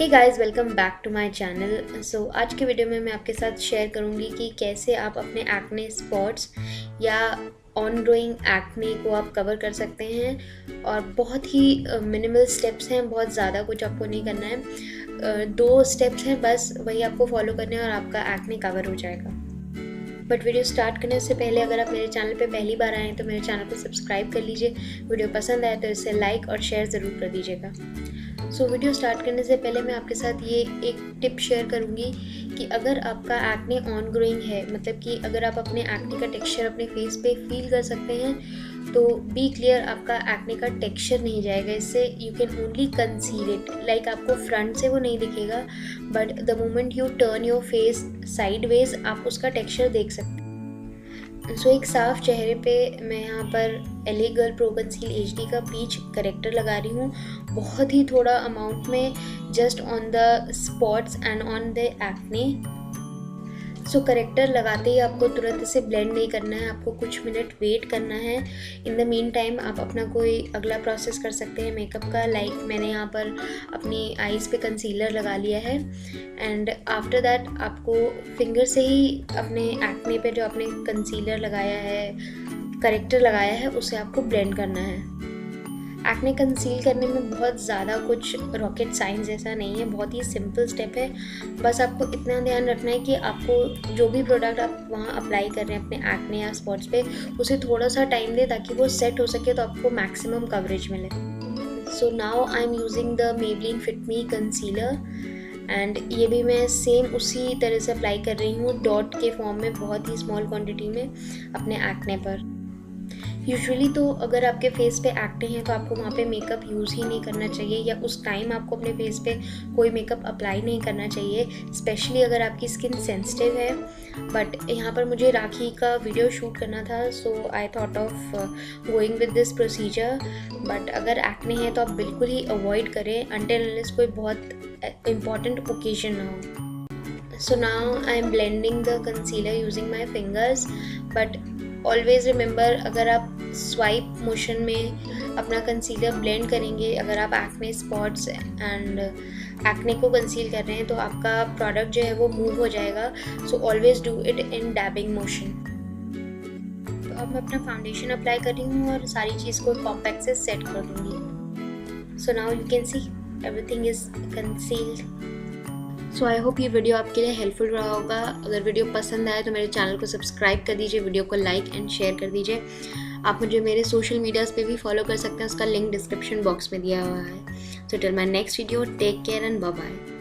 Hey guys, welcome back to my channel. So आज के video में मैं आपके साथ शेयर करूंगी कि कैसे आप अपने एक्ने स्पॉट्स या ऑन ग्रोइंग एक्ने को आप कवर कर सकते हैं। और बहुत ही मिनिमल स्टेप्स हैं, बहुत ज़्यादा कुछ आपको नहीं करना है। 2 स्टेप्स हैं बस, वही आपको फॉलो करने हैं और आपका एक्ने कवर हो जाएगा। बट वीडियो स्टार्ट करने से पहले अगर आप मेरे चैनल पे पहली बार आए हैं तो मेरे चैनल को सब्सक्राइब कर लीजिए। वीडियो पसंद आए तो इसे लाइक और शेयर ज़रूर कर दीजिएगा। सो वीडियो स्टार्ट करने से पहले मैं आपके साथ ये एक टिप शेयर करूँगी कि अगर आपका एक्ने ऑन ग्रोइंग है, मतलब कि अगर आप अपने एक्ने का टेक्सचर अपने फेस पे फील कर सकते हैं, तो बी क्लियर, आपका एक्ने का टेक्सचर नहीं जाएगा इससे। You can only conceal it, like आपको फ्रंट से वो नहीं दिखेगा, but the moment U turn your face sideways आप उसका टेक्सचर देख सकते हैं। सो एक साफ चेहरे पे मैं यहाँ पर LA girl pro conceal HD का पीच करेक्टर लगा रही हूँ, बहुत ही थोड़ा अमाउंट में, just on the spots and on the acne. So character लगाते ही आपको तुरंत इसे ब्लेंड नहीं करना है, आपको कुछ मिनट वेट करना है। इन द मीन टाइम आप अपना कोई अगला प्रोसेस कर सकते हैं मेकअप का। लाइक मैंने यहाँ पर अपनी आईज़ पे कंसीलर लगा लिया है एंड आफ्टर दैट आपको फिंगर से ही अपने एक्ने पे जो आपने कंसीलर लगाया है, करेक्टर लगाया है, उसे आपको ब्लेंड करना है। एक्ने कंसील करने में बहुत ज़्यादा कुछ रॉकेट साइंस जैसा नहीं है, बहुत ही सिंपल स्टेप है। बस आपको इतना ध्यान रखना है कि आपको जो भी प्रोडक्ट आप वहाँ अप्लाई कर रहे हैं अपने एक्ने या स्पॉट्स पे, उसे थोड़ा सा टाइम दें ताकि वो सेट हो सके, तो आपको मैक्सिमम कवरेज मिले। सो now I am using the Maybelline fit me concealer and ये भी मैं सेम उसी तरह से अप्लाई कर रही हूँ, डॉट के फॉर्म में, बहुत ही स्मॉल क्वांटिटी में अपने एक्ने पर। यूजुअली तो अगर आपके फेस पे एक्ने हैं तो आपको वहाँ पे मेकअप यूज़ ही नहीं करना चाहिए, या उस टाइम आपको अपने फेस पे कोई मेकअप अप्लाई नहीं करना चाहिए, स्पेशली अगर आपकी स्किन सेंसिटिव है। बट यहाँ पर मुझे राखी का वीडियो शूट करना था, so I thought of going with this procedure. But अगर एक्ने है तो आप बिल्कुल ही अवॉइड करें अनटिल अनलेस कोई बहुत इम्पॉर्टेंट ओकेजन ना हो। So now I am blending the concealer using my fingers, but always remember, अगर आप स्वाइप मोशन में अपना कंसीलर ब्लेंड करेंगे, अगर आप एक्ने स्पॉट्स एंड एक्ने को कंसील कर रहे हैं, तो आपका प्रोडक्ट जो है वो मूव हो जाएगा। So always do it in डैबिंग motion. तो अब मैं अपना फाउंडेशन अप्लाई कर रही हूँ और सारी चीज़ को कॉम्पैक्ट से सेट कर दूँगी। So now you can see everything is concealed. So I hope ये वीडियो आपके लिए हेल्पफुल रहा होगा। अगर वीडियो पसंद आए तो मेरे चैनल को सब्सक्राइब कर दीजिए, वीडियो को लाइक एंड शेयर कर दीजिए। आप मुझे मेरे सोशल मीडियाज़ पे भी फॉलो कर सकते हैं, उसका लिंक डिस्क्रिप्शन बॉक्स में दिया हुआ है। So till my next video, take care and bye bye.